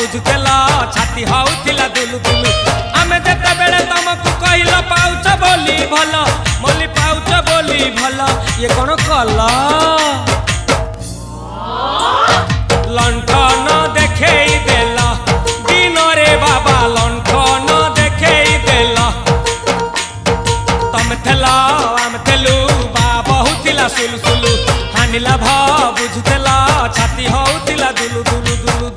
बुझुतेला छाती होउथिला दुलु दुलु आमे जेते बेले तुमको कहिला पाउच बोली भल मोली पाउच बोली भल ये कोन कला लंठन देखेई देला दिन रे बाबा लंठन देखेई देला तम थेला आम थेलु बाबा हुतिला सुलु सुलु हानिला भा बुझुतेला छाती होउथिला दुलु दुलु दुलु